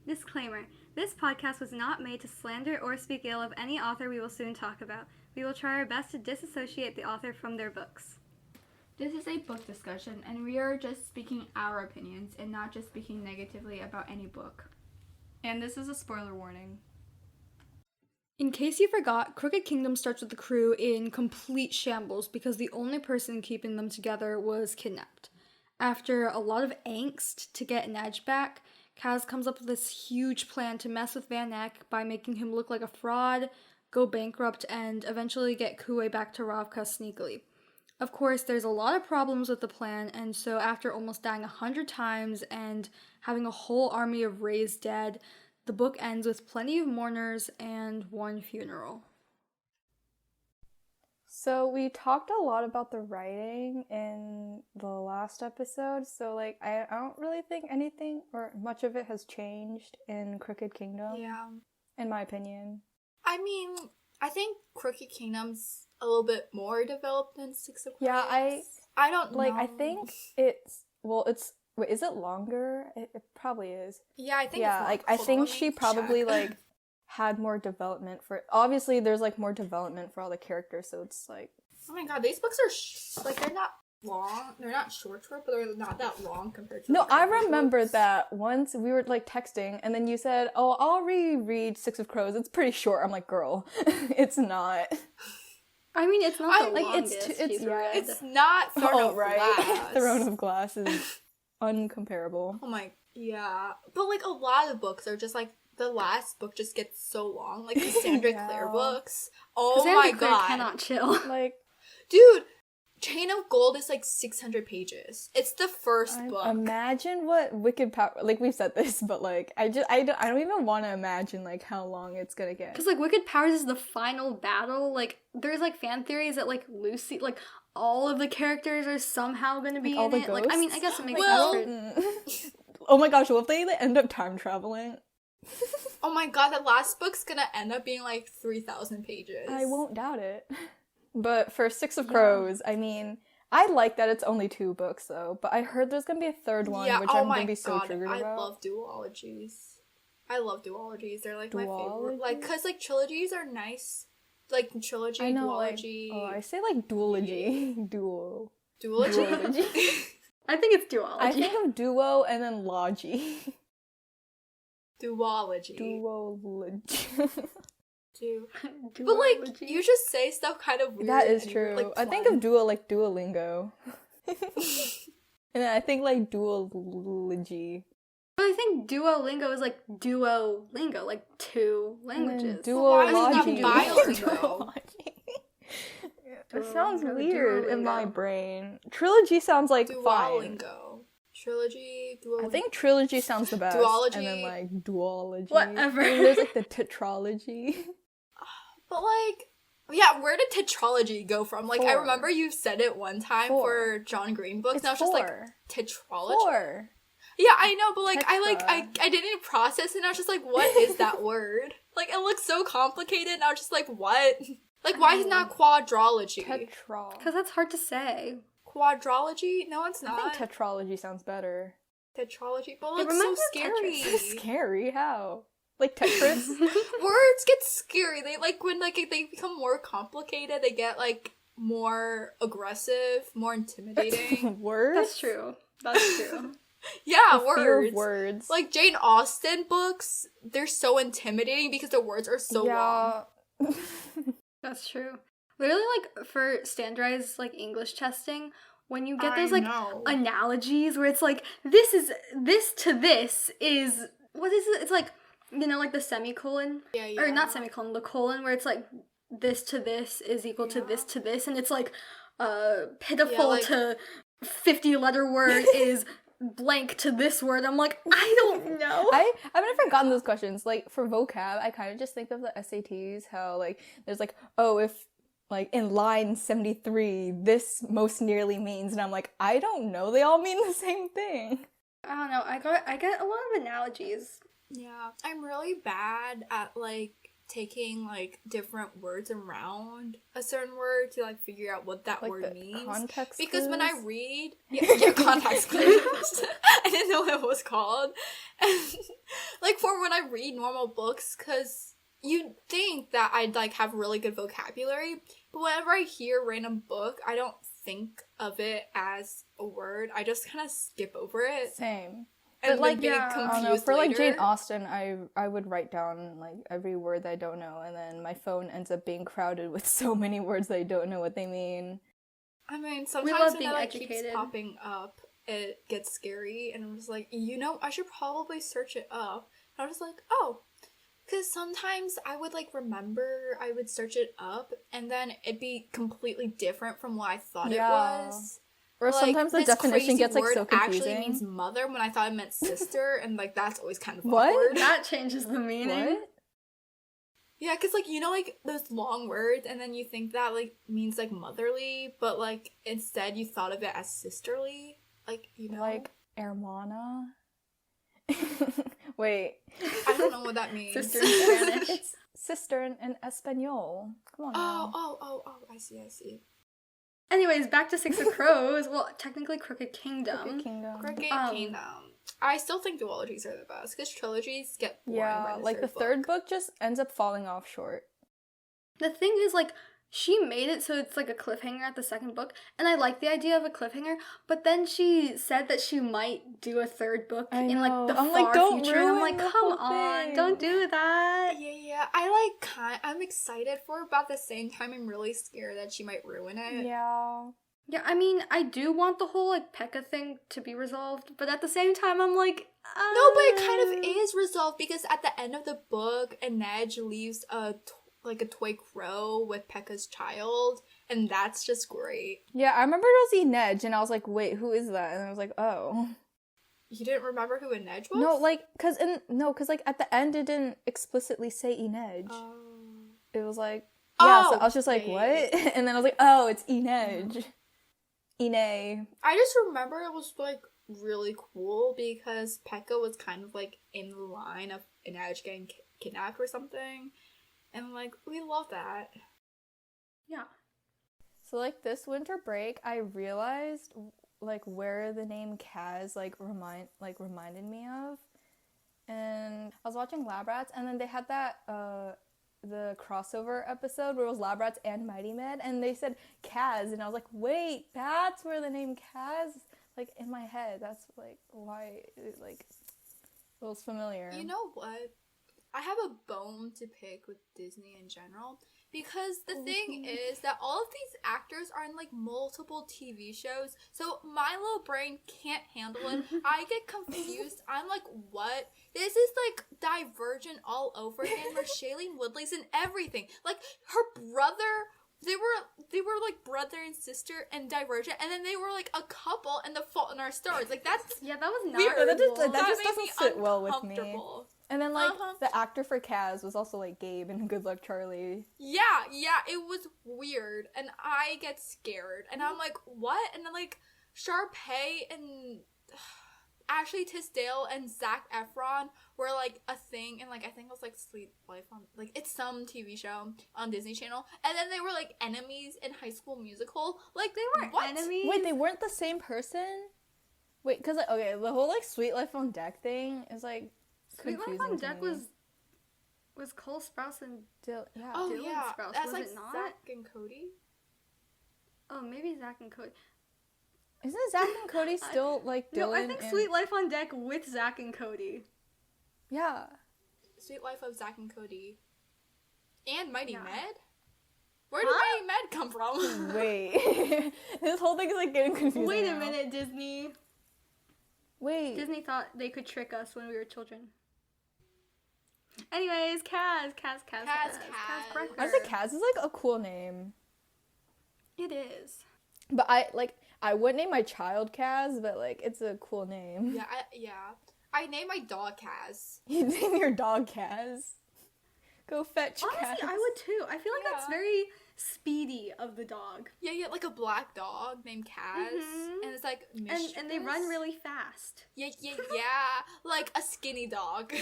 Disclaimer. This podcast was not made to slander or speak ill of any author we will soon talk about. We will try our best to disassociate the author from their books. This is a book discussion, and we are just speaking our opinions and not just speaking negatively about any book. And this is a spoiler warning. In case you forgot, Crooked Kingdom starts with the crew in complete shambles because the only person keeping them together was kidnapped. After a lot of angst to get Nedge back, Kaz comes up with this huge plan to mess with Van Eck by making him look like a fraud, go bankrupt, and eventually get Kuwei back to Ravka sneakily. Of course, there's a lot of problems with the plan, and so after almost dying 100 times and having a whole army of Rays dead, the book ends with plenty of mourners and one funeral. So we talked a lot about the writing in the last episode, so I don't really think anything or much of it has changed in Crooked Kingdom. Yeah. In my opinion. I mean, I think Crooked Kingdom's a little bit more developed than Six of Crows. Yeah, I don't know. I think it's wait, is it longer? It probably is. Yeah, I think it's I think she probably had more development for obviously there's more development for all the characters, so it's oh my god, these books are they're not long. They're not short, but they're not that long compared to No, I remember that once we were texting and then you said, "Oh, I'll reread Six of Crows. It's pretty short." I'm like, "Girl, it's not." I mean, it's not the longest it's not Throne of Glass. Throne of Glass is uncomparable. Oh my, yeah. But a lot of books are just the last book just gets so long. The Cassandra Clare books. Oh my god. Clare cannot chill. Dude, Chain of Gold is 600 pages. It's the first book. Imagine what Wicked Power, we've said this, but I don't even want to imagine how long it's gonna get. Because Wicked Powers is the final battle. There's fan theories that Lucy, all of the characters are somehow gonna be all in the it. ghosts? I mean, I guess it makes sense. Oh my gosh, what if they end up time traveling? Oh my god, the last book's gonna end up being 3,000 pages. I won't doubt it. But for Six of Crows, I mean, I like that it's only 2 books though, but I heard there's gonna be a third one, which I'm gonna be so triggered about. I love duologies. They're my favorite. Cause trilogies are nice. Trilogy, I know, duology. I say duology. Duo. Duology? I think it's duology. I think of duo and then logy. Duology. Duology. But you just say stuff kind of weird. That is true. I think of duo Duolingo. And then I think duology. But I think Duolingo is Duolingo, 2 languages. Duology. Bilingual. It sounds weird in my brain. Trilogy sounds fine. Duolingo. Trilogy, duology. I think trilogy sounds the best. Duology. And then duology. Whatever. And there's the tetralogy. But yeah, where did tetralogy go from? 4. I remember you said it one time 4. for John Green books. It's now it's 4. just tetralogy. 4. Yeah, I know, but Tetra. I didn't process it. And I was just what is that word? It looks so complicated. And I was just what? Why is it not quadrology? Because that's hard to say. Quadrology? No, it's not. I think tetralogy sounds better. Tetralogy? But it looks so scary. Scary? How? Tetris? Words get scary. They when they become more complicated, they get more aggressive, more intimidating. Words? That's true. Yeah, the words. Fear of words. Jane Austen books, they're so intimidating because the words are so long. That's true. Literally, for standardized, English testing, when you get those, analogies where it's this to this is, what is it? It's the semicolon? Yeah. Or not semicolon, the colon, where it's this to this is equal to this to this, and it's pitiful to 50-letter word is blank to this word. I'm I don't know. I've never gotten those questions. For vocab, I kind of just think of the SATs, how there's oh, if in line 73 this most nearly means, and I'm I don't know, they all mean the same thing. I don't know. I get a lot of analogies. Yeah, I'm really bad at taking like different words around a certain word to like figure out what that Like word the means. context Because when I clues? read, yeah, context clues. I didn't know what it was called. And, like for when I read normal books, because you'd think that I'd like have really good vocabulary, but whenever I hear a random book, I don't think of it as a word. I just kind of skip over it. Same. And But, like, be yeah, I I confused don't know, for like Jane later. Austen, I would write down like every word that I don't know, and then my phone ends up being crowded with so many words that I don't know what they mean. I mean, love sometimes when being it like keeps educated. popping up, it gets scary, and I'm just like, I should probably search it up. And I was like, oh, because sometimes I would like remember I would search it up, and then it'd be completely different from what I thought it Yeah. was. Or Like, sometimes the this definition crazy gets like word so confusing. actually means mother when I thought it meant sister, and like that's always kind of What? awkward. That changes the meaning. What? Yeah, because like like those long words, and then you think that like means like motherly, but like instead you thought of it as sisterly, like Like hermana? Wait. I don't know what that means. Sister in Spanish. It's sister in Espanol. Come on now. Oh, I see. Anyways, back to Six of Crows. Well, technically Crooked Kingdom. Crooked Kingdom. Crooked Um, Kingdom. I still think duologies are the best, because trilogies get boring by Yeah, the like the third book just ends up falling off short. The thing is, like, she made it so it's like a cliffhanger at the second book, and I like the idea of a cliffhanger, but then she said that she might do a third book I in like know. the I'm far like, don't future, and I'm ruin like, the come whole on, thing. don't do that. Yeah, I'm excited for it, but at the same time I'm really scared that she might ruin it. Yeah. Yeah, I mean, I do want the whole like Pekka thing to be resolved, but at the same time, I'm like, No, but it kind of is resolved, because at the end of the book, Inej leaves a toy crow with Pekka's child, and that's just great. Yeah, I remember it was Inej, and I was like, wait, who is that? And I was like, oh. You didn't remember who Inej was? No, like, cause like at the end it didn't explicitly say Inej. It was like, yeah, so I was just like, wait. what? And then I was like, oh, it's Inej. Ine. I just remember it was like really cool because Pekka was kind of like in the line of Inej getting kidnapped or something, and like we love that. Yeah. So like this winter break, I realized like where the name Kaz reminded me of, and I was watching Lab Rats, and then they had that the crossover episode where it was Lab Rats and Mighty Med, and they said Kaz, and I was like, wait, that's where the name Kaz, like in my head, that's like why it like feels familiar. You know what? I have a bone to pick with Disney in general, because the thing is that all of these actors are in like multiple TV shows, so my little brain can't handle it. I get confused. I'm like, what? This is like Divergent all over again, where Shailene Woodley's in everything. Like her brother, they were like brother and sister in Divergent, and then they were like a couple in The Fault in Our Stars. Like that's Yeah, that was not weird. That just That doesn't made me sit well with me. uncomfortable. And then like Uh-huh. the actor for Kaz was also like Gabe in Good Luck Charlie. Yeah, it was weird, and I get scared, and I'm like, what? And then like Sharpay and Ashley Tisdale and Zac Efron were like a thing, and like I think it was like Sweet Life on like it's some TV show on Disney Channel, and then they were like enemies in High School Musical. Like they were enemies. Wait, they weren't the same person? Wait, cause like okay, the whole like Sweet Life on Deck thing is like Sweet Life confusing on to Deck me. was Cole Sprouse and Yeah. Oh Dylan yeah, Sprouse, that's was like it not? Zach and Cody. oh maybe Zach and Cody. Isn't Zach and Cody still like Dylan? No, I think and... Sweet Life on Deck with Zach and Cody. Yeah. Sweet Life of Zach and Cody, and Mighty Yeah. Med. Where did Huh? Mighty Med come from? Wait. This whole thing is like getting confusing. Wait a now. minute, Disney. Wait. Disney thought they could trick us when we were children. Anyways, Kaz. Brecker. I think Kaz is like a cool name. It is. But I wouldn't name my child Kaz, but like it's a cool name. Yeah. I named my dog Kaz. You name your dog Kaz. Go fetch Honestly, Kaz. I would too. I feel like that's Yeah. very speedy of the dog. Yeah, like a black dog named Kaz, Mhm. and it's like And they run mischievous. really fast. Yeah, like a skinny dog.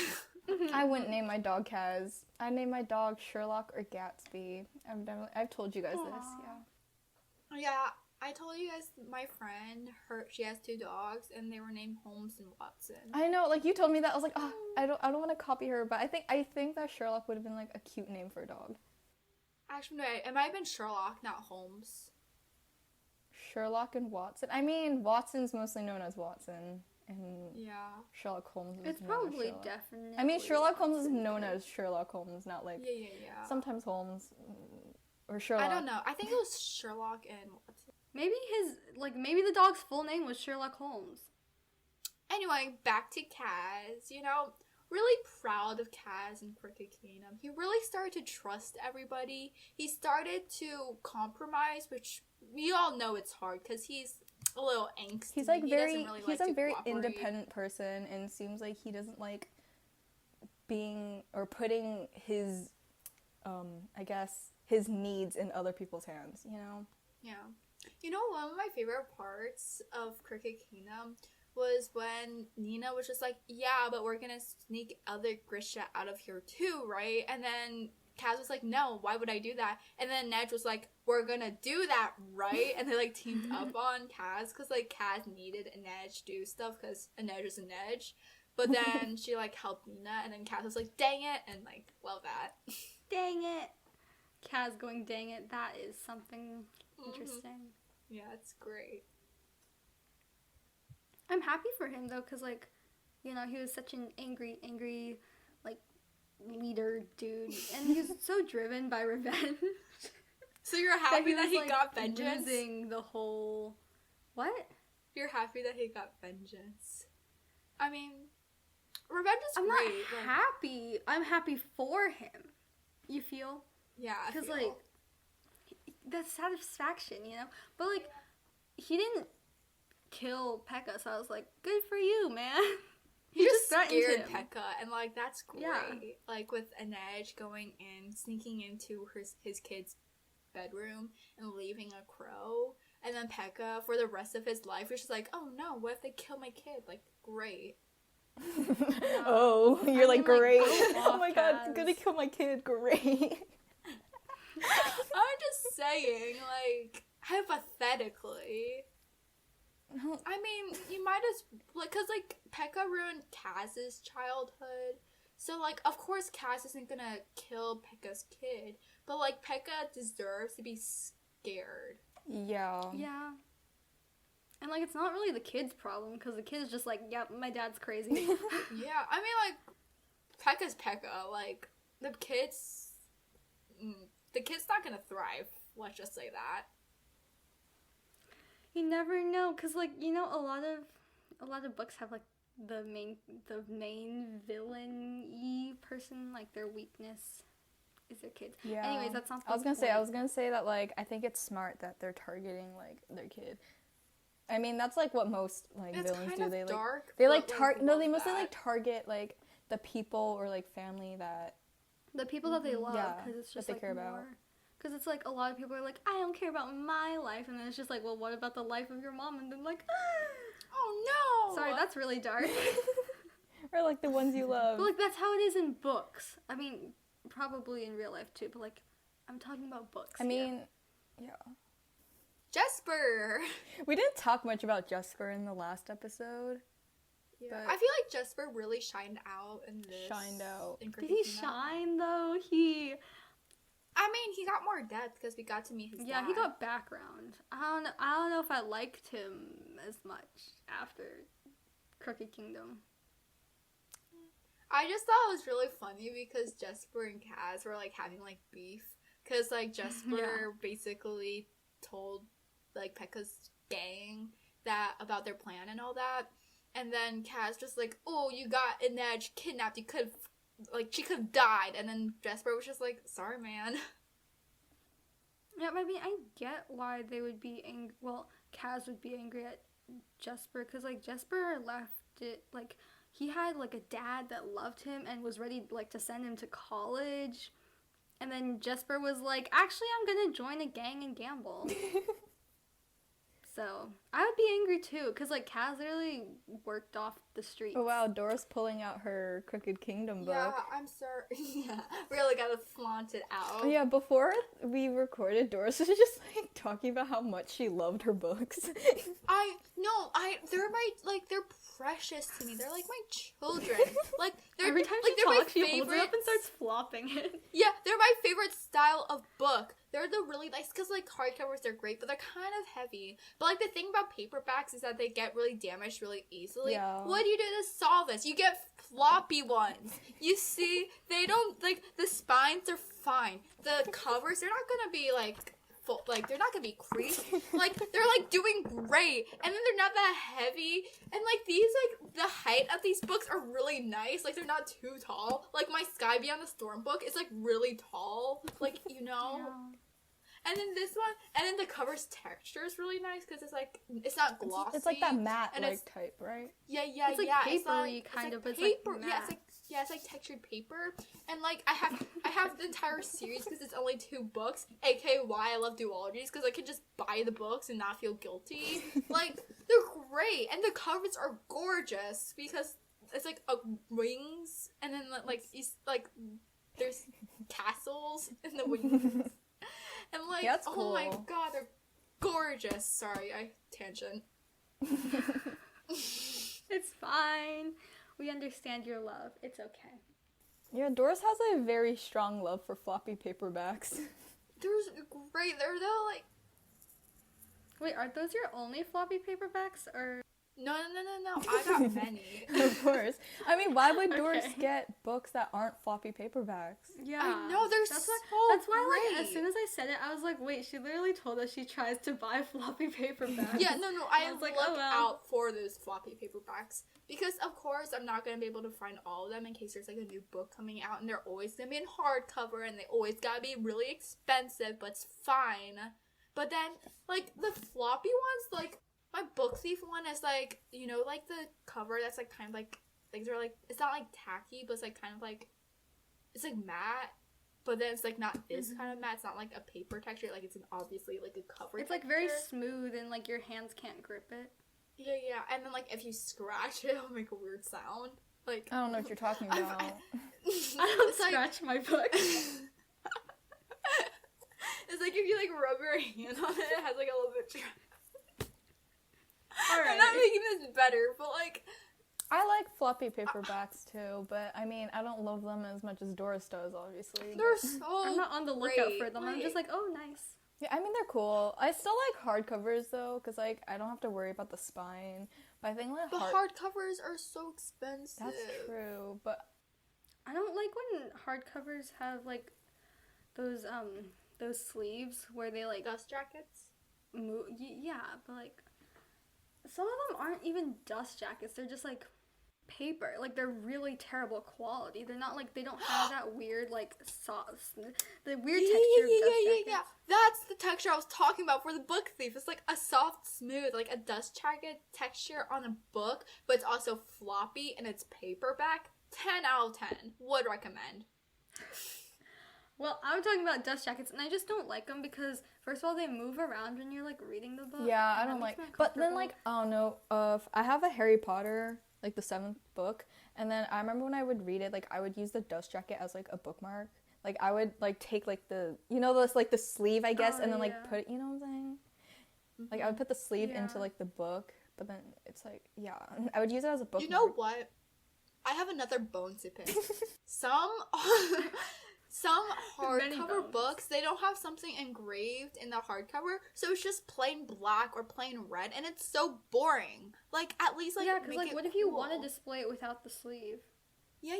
I wouldn't name my dog Kaz. I'd name my dog Sherlock or Gatsby. I've told you guys this, yeah. Yeah, I told you guys my friend, she has 2 dogs, and they were named Holmes and Watson. I know, like, you told me that, I was like, oh, I don't want to copy her, but I think that Sherlock would have been, like, a cute name for a dog. Actually, no, it might have been Sherlock, not Holmes. Sherlock and Watson. I mean, Watson's mostly known as Watson, and Sherlock Holmes is It's known probably as Sherlock. definitely. I mean, Sherlock Holmes is known as Sherlock Holmes, not like Yeah. sometimes Holmes or Sherlock. I don't know. I think it was Sherlock and Watson. Maybe the dog's full name was Sherlock Holmes. Anyway, back to Kaz. You know, really proud of Kaz in Crooked Kingdom. He really started to trust everybody. He started to compromise, which we all know it's hard because he's a little angsty. He's like he's a very independent person, and seems like he doesn't like being or putting his I guess his needs in other people's hands, you know? Yeah. You know, one of my favorite parts of Crooked Kingdom was when Nina was just like, yeah, but we're gonna sneak other Grisha out of here too, right? And then Kaz was like, no, why would I do that? And then Nedge was like, we're gonna do that, right? And they, like, teamed up on Kaz, because, like, Kaz needed Nedge to do stuff, because Nedge is Nedge. But then she, like, helped Nina, and then Kaz was like, dang it, and, like, love that. Dang it. Kaz going, dang it, that is something interesting. Yeah, it's great. I'm happy for him, though, because, like, you know, he was such an angry, like, leader dude, and he was so driven by revenge. So you're happy that he like, got vengeance? Losing the whole... What? You're happy that he got vengeance. I mean, revenge is I'm great. not happy. I'm happy for him. You feel? Yeah, Because, like, the satisfaction, you know? But, like, he didn't kill Pekka, so I was like, good for you, man. He just threatened scared him. Pekka, and, like, that's great. Yeah. Like, with Nedge going in, sneaking into his kid's bedroom and leaving a crow, and then Pekka, for the rest of his life, was just like, oh no, what if they kill my kid? Like, great. Oh, you're like, mean, like, great. go Oh my off, god, Kaz. gonna kill my kid, great. I'm just saying, like, hypothetically. I mean, you might as, like, because, like, Pekka ruined Kaz's childhood. So, like, of course Kaz isn't gonna kill Pekka's kid. But, like, Pekka deserves to be scared. Yeah. Yeah. And, like, it's not really the kid's problem, because the kid's just like, yep, my dad's crazy. Yeah, I mean, like, Pekka's Pekka. Like, the kid's not gonna thrive. Let's just say that. You never know, because, like, you know, a lot of books have, like, the main villain-y person, like, their weakness is their kids. Yeah. Anyways, that's not the I was point. gonna say that, like, I think it's smart that they're targeting, like, their kid. I mean, that's, like, what most, like, It's villains kind do. of They, like, dark. they, like, but, no, love they mostly, that. like, target, like, the people or, like, family that... The people that they love, Yeah, because it's that just, they like, care about. Because it's, like, a lot of people are like, I don't care about my life, and then it's just like, well, what about the life of your mom? And then, like, Oh no! sorry, that's really dark. Or, like, the ones you love. But, like, that's how it is in books. I mean, probably in real life, too, but, like, I'm talking about books. I mean, yeah. Jesper! We didn't talk much about Jesper in the last episode. Yeah. But- I feel like Jesper really shined out in this. Shined out. in Did Crooked he Kingdom. shine, though? I mean, he got more depth because we got to meet his Yeah, dad. he got background. I don't know if I liked him as much after Crooked Kingdom. I just thought it was really funny because Jesper and Kaz were, like, having, like, beef. Because, like, Jesper Yeah. basically told, like, Pekka's gang about their plan and all that. And then Kaz just like, oh, you got Nedge kidnapped. You could, like, she could have died. And then Jesper was just like, sorry, man. Yeah, I mean, I get why they would be angry. Well, Kaz would be angry at Jesper because, like, Jesper left it, like, he had, like, a dad that loved him and was ready, like, to send him to college. And then Jesper was like, actually, I'm gonna join a gang and gamble. So, I would be angry too, because like Kaz literally worked off the streets. Oh wow, Doris pulling out her Crooked Kingdom book. Yeah, I'm sorry. Yeah, really gotta flaunt it out. Yeah, before we recorded, Doris was just like talking about how much she loved her books. They're precious to me. They're like my children. Like they're Every time like she they're talks, my she holds it favorite. up and starts flopping it. Yeah, they're my favorite style of book. They're the really nice, because like hardcovers, they're great, but they're kind of heavy. But like the thing about paperbacks is that they get really damaged really easily. Yeah. What do you do to solve this? You get floppy ones. You see, they don't, like, the spines are fine. The covers, they're not gonna be like full, like they're not gonna be creased. Like they're like doing great, and then they're not that heavy. And like these, like the height of these books are really nice. Like they're not too tall. Like my Sky Beyond the Storm book is like really tall. Like Yeah. And then this one, and then the cover's texture is really nice because it's like it's not glossy. It's like that matte and like it's type, right? yeah, It's like papery kind of, but it's like paper. Yeah, it's like textured paper. And like I have the entire series because it's only 2 books. AKA why I love duologies, because I can just buy the books and not feel guilty. Like they're great, and the covers are gorgeous because it's like rings, and then like there's castles in the wings. And like, Yeah, that's oh my cool. god, they're gorgeous. Sorry, I tangent. It's fine. We understand your love. It's okay. Yeah, Doris has a very strong love for floppy paperbacks. They're great. They're like Wait, are those your only floppy paperbacks, or? no. I got many. Of course. I mean, why would Doris Okay. get books that aren't floppy paperbacks? Yeah. I know, they're that's so That's why, like, as great. soon as I said it, I was like, wait, she literally told us she tries to buy floppy paperbacks. Yeah, no. I I was like, look oh, well. out for those floppy paperbacks because, of course, I'm not gonna be able to find all of them in case there's like a new book coming out, and they're always gonna be in hardcover, and they always gotta be really expensive, but it's fine. But then, like the floppy ones, like my Book Thief one is like, you know, like the cover that's like kind of like things are like it's not like tacky, but it's like kind of like it's like matte. But then it's like not this kind of matte. It's not like a paper texture. Like it's obviously like a cover. It's like very texture. smooth and like your hands can't grip it. Yeah. And then like if you scratch it, it'll make a weird sound. Like I don't know what you're talking about. I don't it's like scratch my book. it's like if you like rub your hand on it, it has like a little bit. Alright. I'm not making this better, but like I like floppy paperbacks too, but I mean, I don't love them as much as Doris does, obviously. they're but- so. I'm not on the lookout great. for them. I'm just like, oh, nice. Yeah, I mean, they're cool. I still like hardcovers though, because like I don't have to worry about the spine. But I think like the hardcovers are so expensive. That's true, but I don't like when hardcovers have like those sleeves where they like Dust jackets. move. Yeah, but like some of them aren't even dust jackets. They're just like paper. Like they're really terrible quality. They're not like they don't have that weird like sauce. The weird texture of dust jackets. That's the texture I was talking about for the Book Thief. It's like a soft, smooth, like a dust jacket texture on a book, but it's also floppy and it's paperback. 10 out of 10. Would recommend. Well, I'm talking about dust jackets, and I just don't like them because, first of all, they move around when you're like reading the book. yeah, I and don't that like. makes me But then uncomfortable. like I don't know. I have a Harry Potter like the 7th book, and then I remember when I would read it, like I would use the dust jacket as like a bookmark. Like I would like take like the this like the sleeve I guess, Oh, and then like yeah. put it. You know what I'm saying? Like I would put the sleeve into Yeah. like the book, but then it's like I would use it as a bookmark. You know what? I have another bone to pick. Some Many hardcover bones. books, they don't have something engraved in the hardcover, so it's just plain black or plain red, and it's so boring. Like, at least, like, yeah, because make like, it what if you cool. want to display it without the sleeve? Yeah.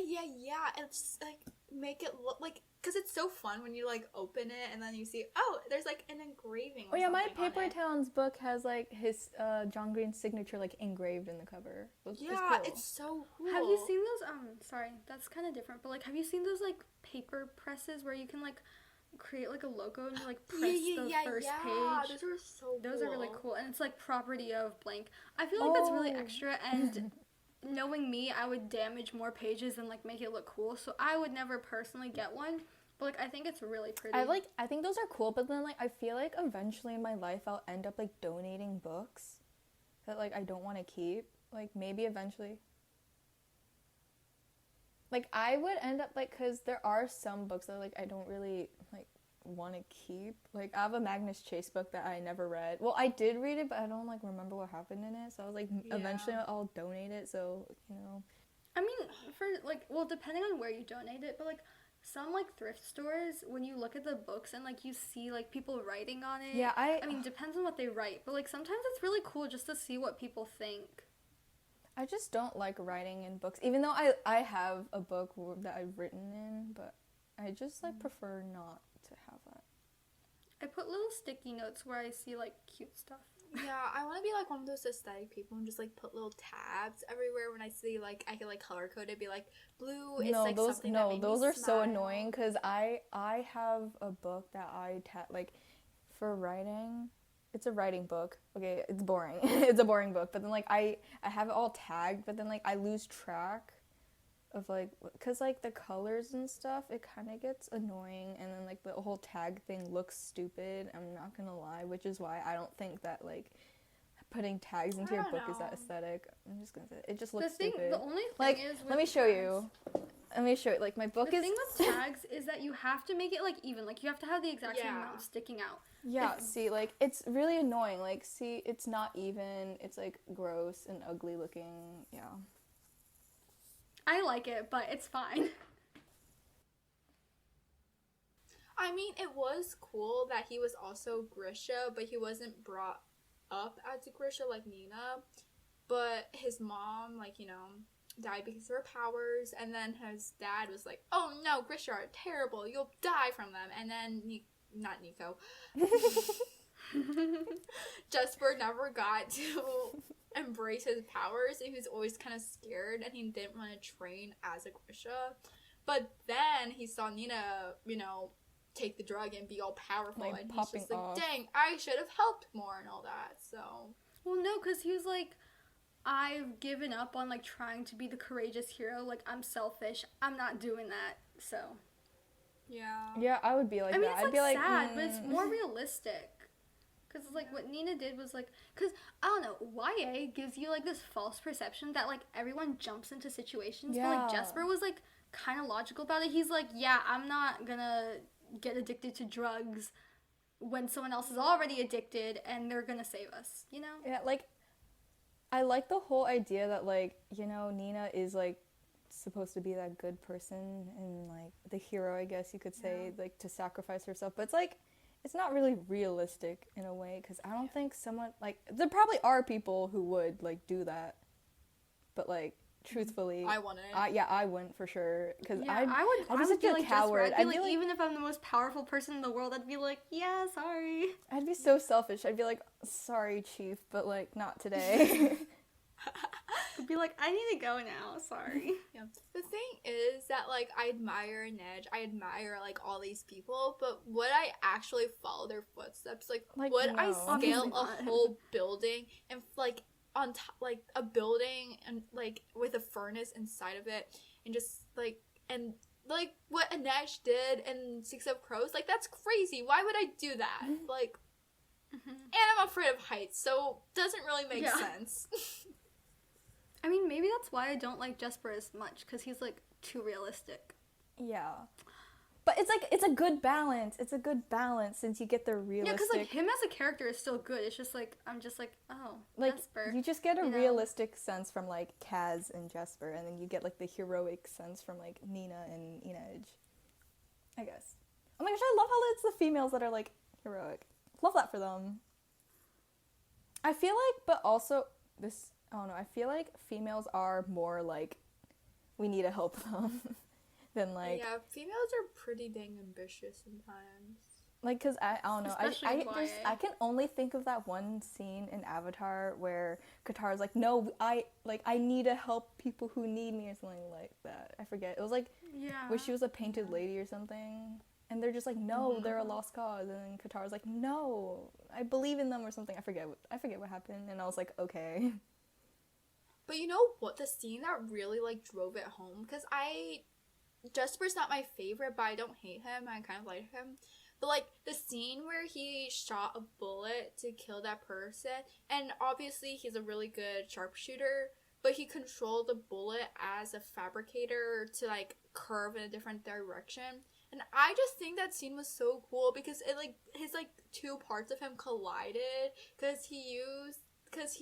It's just, like, make it look like, because it's so fun when you like open it and then you see, oh, there's like an engraving. Oh Or yeah, my something on Paper it. Towns book has like his John Green's signature like engraved in the cover. Yeah, cool. it's so cool. Have you seen those? Sorry, that's kind of different. But like, have you seen those like paper presses where you can like create like a logo and you like press the first page? Those are so. Those are really cool, and it's like property of blank. I feel like that's really Oh. extra, and knowing me, I would damage more pages and like make it look cool. So I would never personally get one, but like I think it's really pretty. I think those are cool, but then like I feel like eventually in my life I'll end up like donating books. that like I don't want to keep. Like maybe eventually. Like I would end up like, because there are some books that like I don't really like want to keep. Like I have a Magnus Chase book that I never read. Well, I did read it, but I don't like remember what happened in it. So I was like, eventually I'll donate it. So I mean, for like, well, depending on where you donate it, but like some like thrift stores, when you look at the books and like you see like people writing on it. Yeah, I mean, depends on what they write, but like sometimes it's really cool just to see what people think. I just don't like writing in books, even though I have a book that I've written in, but I just like prefer not to have that. I put little sticky notes where I see like cute stuff. Yeah, I want to be like one of those aesthetic people and just like put little tabs everywhere when I see like I can like color code it, be like blue is like something that made those me are smile. so annoying because I have a book that I like for writing. It's a writing book. Okay, it's boring. It's a boring book, but then like I have it all tagged, but then like I lose track of like, because like the colors and stuff, it kind of gets annoying, and then like the whole tag thing looks stupid, I'm not gonna lie, which is why I don't think that like putting tags into your book is that aesthetic. I'm just gonna say it just looks stupid. The only thing like is with let me show tags, you. Let me show you. Like my book the is thing with tags is that you have to make it like even, like you have to have the exact same amount sticking out. Yeah, see, like, it's really annoying. Like, see, it's not even. It's, like, gross and ugly looking. Yeah. I like it, but it's fine. I mean, it was cool that he was also Grisha, but he wasn't brought up as a Grisha like Nina. But his mom, like, died because of her powers, and then his dad was like, oh no, Grisha are terrible, you'll die from them. And then not Nico. Jesper never got to embrace his powers, and he was always kind of scared, and he didn't want to train as a Grisha. But then he saw Nina, take the drug and be all powerful, like, and he's just like, off. dang, I should have helped more and all that, so. Well, no, because he was like, I've given up on, like, trying to be the courageous hero. Like, I'm selfish. I'm not doing that, so. Yeah. Yeah, I would be like I mean, that. it's I'd be like, sad, but it's more realistic. Because, like, what Nina did was, like, because, I don't know, YA gives you, like, this false perception that, like, everyone jumps into situations. Yeah. But, like, Jesper was, like, kind of logical about it. He's like, yeah, I'm not gonna get addicted to drugs when someone else is already addicted and they're gonna save us, Yeah, like, I like the whole idea that, like, Nina is, like, supposed to be that good person and, like, the hero, I guess you could say, like, to sacrifice herself. But it's, like, it's not really realistic in a way, because I don't think someone, like, there probably are people who would, like, do that. But, like, truthfully, I wouldn't. I wouldn't for sure, because I'd I be would such be a like coward. Jesper. I'd be like, even if I'm the most powerful person in the world, I'd be like, yeah, sorry. I'd be so selfish. I'd be like, sorry, Chief, but, like, not today. I'd be like, I need to go now, sorry. Yeah. The thing is that, like, I admire Nedge, I admire, like, all these people, but would I actually follow their footsteps? Like would no. I scale Obviously a not. whole building and, like, on top, like, a building and, like, with a furnace inside of it and just, like, and, like, what Nedge did in Six of Crows? Like, that's crazy. Why would I do that? Like, and I'm afraid of heights, so doesn't really make sense. I mean, maybe that's why I don't like Jesper as much, because he's, like, too realistic. Yeah. But it's, like, it's a good balance. It's a good balance since you get the realistic... Yeah, because, like, him as a character is still good. It's just, like, I'm just, like, oh, like, Jesper. you just get a you know? realistic sense from, like, Kaz and Jesper, and then you get, like, the heroic sense from, like, Nina and Inaj. I guess. Oh my gosh, I love how it's the females that are, like, heroic. Love that for them. I feel like, but also, this... I don't know, I feel like females are more, like, we need to help them than, like... Yeah, females are pretty dang ambitious sometimes. Like, because I don't know, Especially I can only think of that one scene in Avatar where Katara's like, no, I need to help people who need me, or something like that. I forget. It was like, where she was a painted lady or something, and they're just like, no, they're a lost cause, and then Katara's like, no, I believe in them, or something. I forget what happened, and I was like, okay. But you know what? The scene that really, like, drove it home, because Jesper's not my favorite, but I don't hate him. I kind of like him. But like the scene where he shot a bullet to kill that person, and obviously he's a really good sharpshooter, but he controlled the bullet as a fabricator to like curve in a different direction. And I just think that scene was so cool because it like his like two parts of him collided because he used because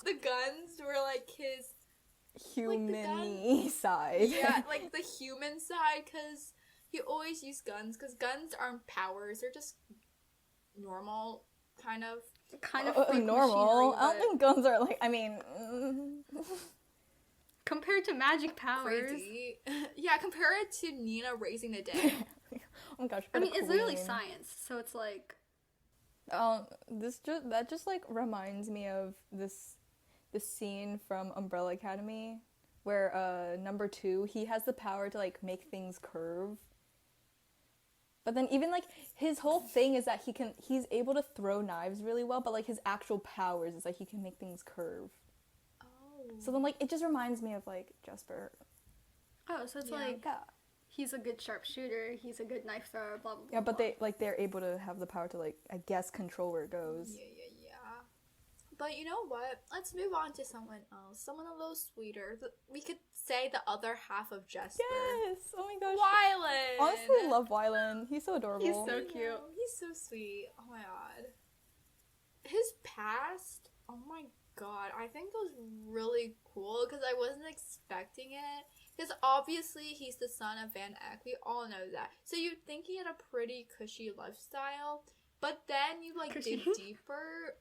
the guns were like his human side. Yeah, like the human side, because he always used guns because guns aren't powers, they're just normal kind of freak normal. machinery, I don't think guns are like. I mean, compared to magic powers. crazy. Yeah, compare it to Nina raising the dead. oh my gosh. I what a mean, it's literally queen. science, so it's like That just like reminds me of this scene from Umbrella Academy where number 2, he has the power to like make things curve. But then even like his whole thing is that he's able to throw knives really well, but like his actual powers is like he can make things curve. Oh. So then like it just reminds me of like Jesper. oh, so it's Yeah. like he's a good sharpshooter, he's a good knife thrower, blah blah blah. Yeah, but blah. they're able to have the power to like I guess control where it goes. Yeah. But you know what? Let's move on to someone else. Someone a little sweeter. We could say the other half of Jesper. Yes! Oh my gosh. Wylan! Honestly, I love Wylan. He's so adorable. He's so I cute. know, he's so sweet. Oh my god. His past, oh my god, I think that was really cool because I wasn't expecting it. Because obviously he's the son of Van Eck. We all know that. So you'd think he had a pretty cushy lifestyle, but then you like dig Cushy? deeper.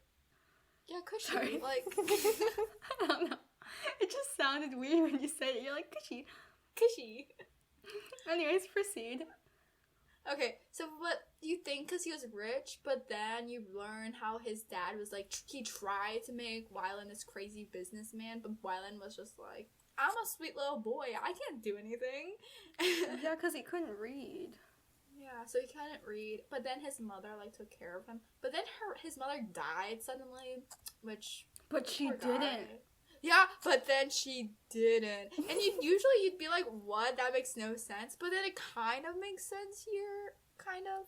Yeah, cushy. Sorry. Like I don't know. It just sounded weird when you said it. You're like cushy. cushy. Anyways, proceed. Okay, so what you think because he was rich, but then you learn how his dad was like, he tried to make Wylan this crazy businessman, but Wylan was just like, I'm a sweet little boy, I can't do anything. Yeah, because he couldn't read. Yeah, so he couldn't read, but then his mother like took care of him. But then his mother died suddenly, which But she poor didn't. guy. Yeah, but then she didn't. And you'd be like, what? That makes no sense. But then it kind of makes sense here, kind of.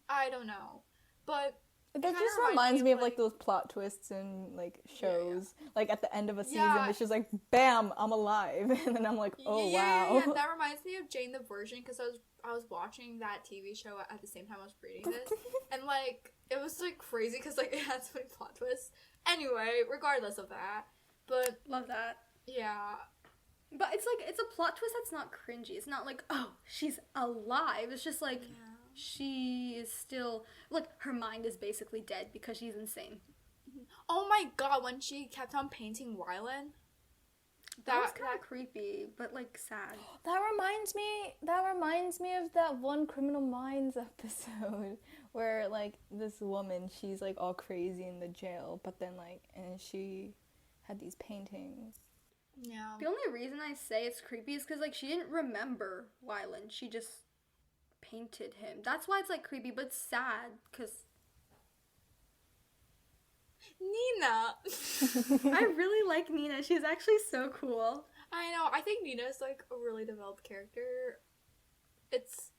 I don't know. But That kinda just reminds reminds me me of, of like like- those plot twists in like shows. Like at the end of a season, Yeah. it's just like, bam, I'm alive. And then I'm like, oh wow. Yeah, that reminds me of Jane the Virgin because I was watching that TV show at the same time I was reading this. And like it was like crazy because like it had so many plot twists. Anyway, regardless of that. But Love that. yeah. But it's like, it's a plot twist that's not cringy. It's not like, oh, she's alive. It's just like, she is still, like, her mind is basically dead because she's insane. Oh my god, when she kept on painting Wylan. That was kind of creepy, but like sad. That reminds me of that one Criminal Minds episode where like this woman, she's like all crazy in the jail, but then like and she had these paintings. Yeah. The only reason I say it's creepy is because like she didn't remember Wylan. She just painted him. That's why it's like creepy, but it's sad because Nina. I really like Nina. She's actually so cool. I know. I think Nina's like a really developed character. It's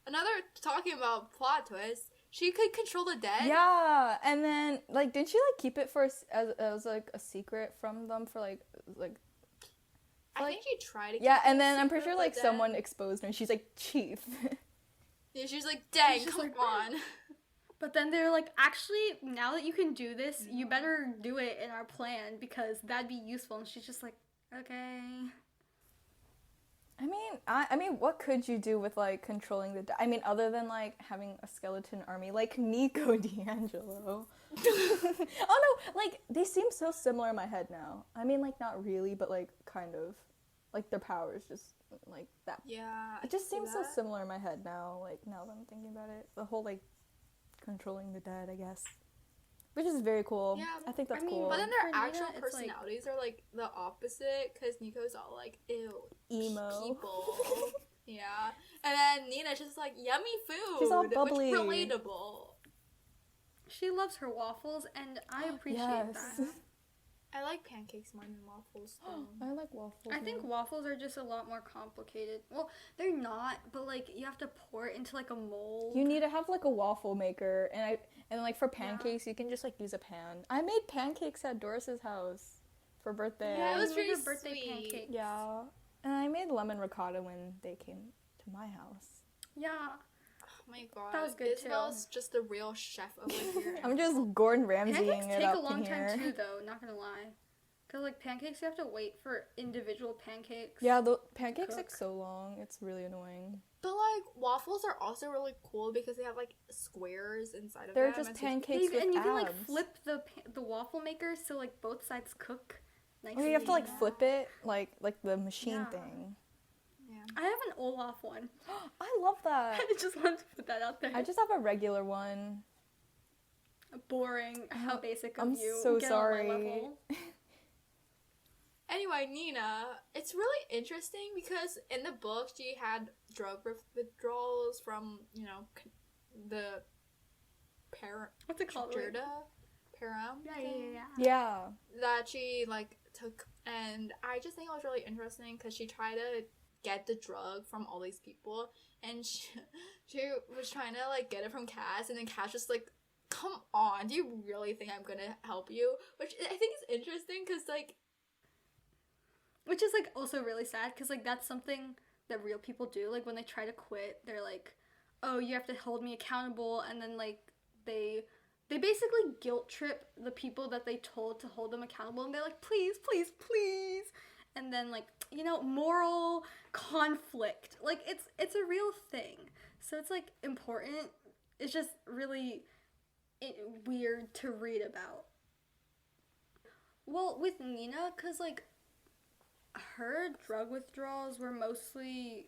another talking about plot twist. She could control the dead. Yeah, and then like did she like keep it for as like a secret from them for like I think she tried to. yeah, keep it and then I'm pretty secret, sure but like then- someone exposed her and she's like, Chief. Yeah, she's like, dang, She's come like, on. But then they're like, actually, now that you can do this, you better do it in our plan because that'd be useful. And she's just like, okay. I mean, what could you do with like controlling the? I mean, other than like having a skeleton army, like Nico D'Angelo. Oh no, like they seem so similar in my head now. I mean, like not really, but like kind of, like their powers just like that. Yeah. It just I can seems see so that. similar in my head now. Like now that I'm thinking about it, the whole like controlling the dead, I guess, which is very cool. Yeah, I think that's I mean, cool. But then For their Nina, actual it's like- personalities are like the opposite because Nico's all like, ew, Emo. people. Yeah. And then Nina's just like, yummy food. She's all bubbly. Which relatable. She loves her waffles, and I appreciate Yes. that. I like pancakes more than waffles. I like waffles. I think waffles are just a lot more complicated. Well, they're not, but like you have to pour it into like a mold. You need to have like a waffle maker, and like for pancakes, you can just like use a pan. I made pancakes at Doris's house for birthday. Yeah, it was You really made your birthday sweet. pancakes. Yeah, and I made lemon ricotta when they came to my house. Yeah. Oh my god. That was good, Isabel's just the real chef over here. I'm just Gordon Pancakes Ramsaying it take up a long in time here. too, though. Not gonna lie. Cause like pancakes, you have to wait for individual pancakes. Yeah, the pancakes take Cook. so long. It's really annoying. But like waffles are also really cool because they have like squares inside of They're them. just and so- pancakes with And you abs. can like flip the waffle maker so like both sides cook nicely. Or you have to like flip it like the machine Yeah. thing. Yeah. I have an Olaf one. I love that. I just wanted to put that out there. I just have a regular one. Boring. How basic of I'm you. so Get on my sorry. level. Anyway, Nina, it's really interesting because in the book she had drug withdrawals from, the What's it called? Wait. param Yeah. Yeah. that she like took, and I just think it was really interesting because she tried to get the drug from all these people, and she was trying to like get it from Cass, and then Cass just like, come on, do you really think I'm gonna help you? Which I think is interesting because like, Which is like also really sad because like that's something that real people do. Like when they try to quit, they're like, "Oh, you have to hold me accountable," and then like they basically guilt trip the people that they told to hold them accountable, and they're like, "Please, please, please," and then like moral conflict. Like it's a real thing. So it's like important. It's just really weird to read about. Well, with Nina, cause like her drug withdrawals were mostly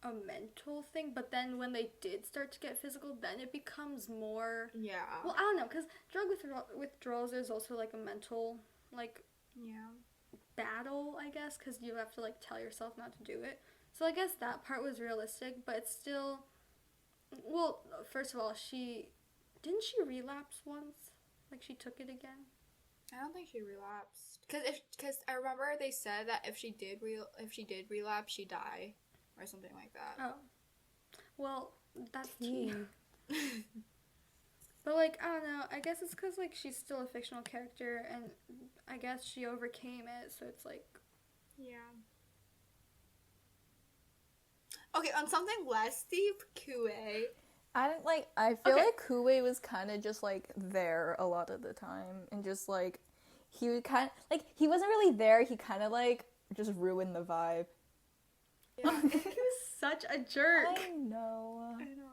a mental thing, but then when they did start to get physical, then it becomes more. yeah, Well, I don't know, cause drug withdrawals is also like a mental like yeah. battle, I guess, cause you have to like tell yourself not to do it. So I guess that part was realistic, but it's still. Well, first of all, didn't she relapse once? Like she took it again. I don't think she relapsed because I remember they said that if she did relapse, she'd die or something like that. Oh. Well, that's Tea. tea. But, like, I don't know. I guess it's because, like, she's still a fictional character, and I guess she overcame it, so it's like... Yeah. Okay, on something less deep, QA. I feel Okay. like Kuwei was kind of just like there a lot of the time, and just like he would he wasn't really there. He kind of like just ruined the vibe. Yeah. he was such a jerk. I know. I know.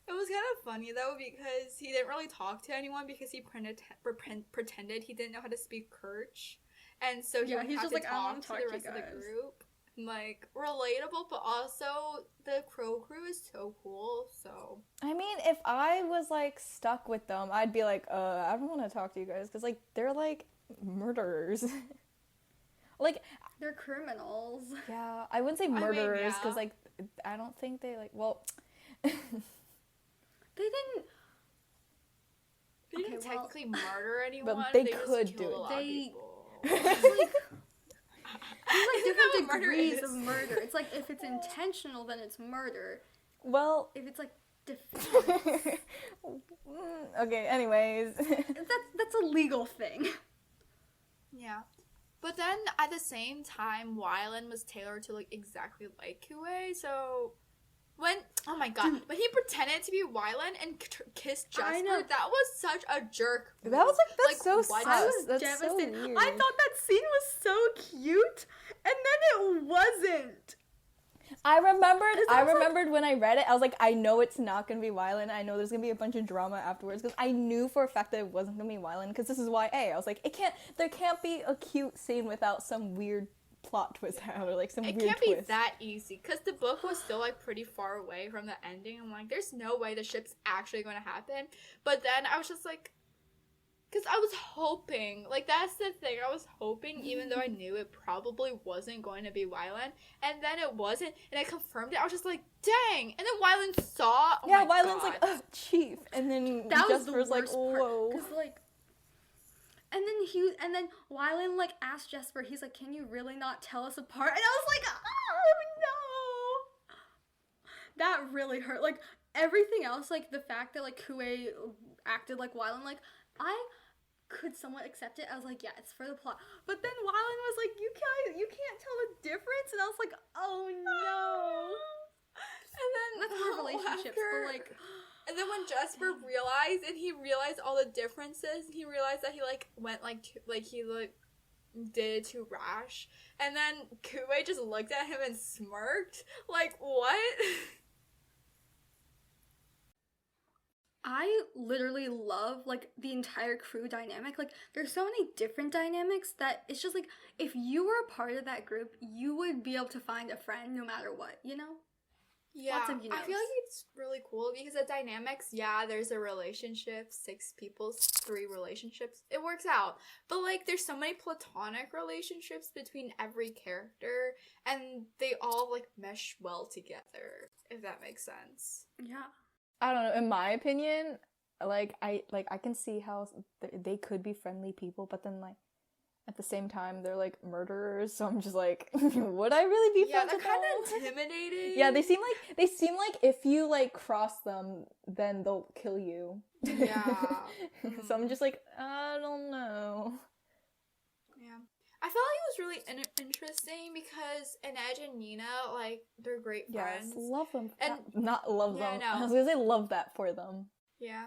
It was kind of funny though because he didn't really talk to anyone because he pretended he didn't know how to speak Kirch, and so he Yeah, would he's have just to like, I don't wanna talk to talk the to you rest of the guys. group. Like relatable, but also the Crow crew is so cool. So I mean, if I was like stuck with them, I'd be like, I don't want to talk to you guys because like they're like murderers. Like, They're criminals. yeah, I wouldn't say mean, murderers because yeah. like I don't think they like. Well, They didn't... they didn't Okay, well- technically murder anyone. they just could killed do it. a lot of They- people. It's like... There's like Isn't that different what murder degrees is? of murder. It's like if it's intentional, then it's murder. well. If it's like defense, Okay. Anyways. that's a legal thing. Yeah. But then at the same time, Wylan was tailored to look exactly like Kuei. So when when he pretended to be Wylan and kissed Jasper, I know. that was such a jerk. That was like that's so what? sus. I was That's devastated. so weird. I thought that scene was so cute, and then it wasn't. I I was like- remembered when I read it, I was like, I know it's not gonna be Wylan. I know there's gonna be a bunch of drama afterwards because I knew for a fact that it wasn't gonna be Wylan because this is YA. I was like, there can't be a cute scene without some weird plot twist or like some It weird can't twist. be that easy because the book was still like pretty far away from the ending. I'm like, there's no way the ship's actually going to happen. But then I was just like, because I was hoping, like that's the thing. I was hoping, even though I knew it probably wasn't going to be Wylan, and then it wasn't, and I confirmed it. I was just like, dang! And then Wylan saw. Oh Yeah, my Wylan's God. like, Chief, and then That was the Jasper's like, worst part. whoa. Because like, And then Wylan like asked Jesper, he's like, "Can you really not tell us apart?" And I was like, "Oh no!" That really hurt. Like everything else, like the fact that like Kue acted like Wylan, like I could somewhat accept it. I was like, yeah, it's for the plot. But then Wylan was like, you can't tell the difference, and I was like, oh no. And then That's more relationships, but like. And then when Jesper realized all the differences, he realized that he like went like he like did too rash, and then Kue just looked at him and smirked. Like what? I literally love like the entire crew dynamic. Like there's so many different dynamics that it's just like if you were a part of that group, you would be able to find a friend no matter what, you know? Yeah, Lots of I feel like it's really cool because the dynamics, yeah, there's a relationship, 6 people, 3 relationships. It works out. But, like, there's so many platonic relationships between every character, and they all, like, mesh well together, if that makes sense. Yeah. I don't know, in my opinion, I can see how they could be friendly people, but then, like, at the same time, they're, like, murderers, so I'm just like, would I really be friends with them? Yeah, they're kind of intimidating. Yeah, they seem like if you, like, cross them, then they'll kill you. Yeah. So I'm just like, I don't know. Yeah. I felt like it was really interesting because Inej and Nina, like, they're great friends. Yes, love them. And not love yeah, them. I know. I was gonna say love that for them. Yeah.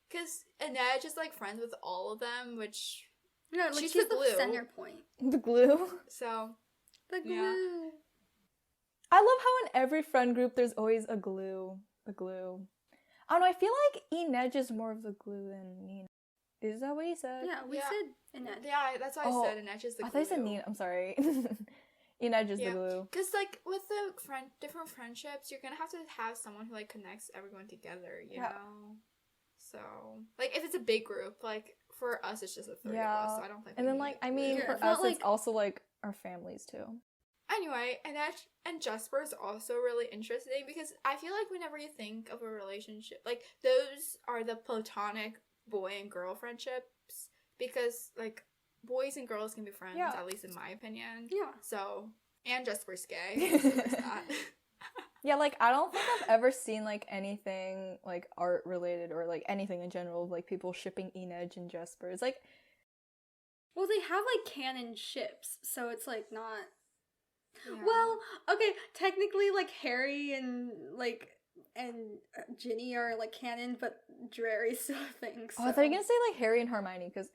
Because Inej is, like, friends with all of them, which... No, like She's she's the the glue. center point. The glue. So... The glue. Yeah. I love how in every friend group there's always a glue. A glue. I don't know, I feel like Inej is more of the glue than Nina. Is that what you said? Yeah, we Yeah. said Inej. Yeah, that's why I said Inej is the glue. I thought you said Nina. I'm sorry. Inej is Yeah. the glue. Because, like, with the different friendships, you're gonna have to have someone who, like, connects everyone together, you know? So, like, if it's a big group, like, for us, it's just the 3 of us, so I don't think And we then, need like, a I glue. mean, Yeah, for it's not us, like- it's also, like, our families, too. Anyway, Inej and Jesper is also really interesting because I feel like whenever you think of a relationship, like, those are the platonic boy and girl friendships because, like, boys and girls can be friends, Yeah. at least in my opinion. Yeah. So, and Jesper's gay, so there's that. Yeah, like, I don't think I've ever seen, like, anything, like, art-related or, like, anything in general of, like, people shipping Inej and Jesper. It's like... Well, they have like canon ships, so it's like not. Yeah. Well, okay, technically, like Harry and Ginny are like canon, but Drary's still a thing. So. Oh, I thought you were gonna say, like, Harry and Hermione, because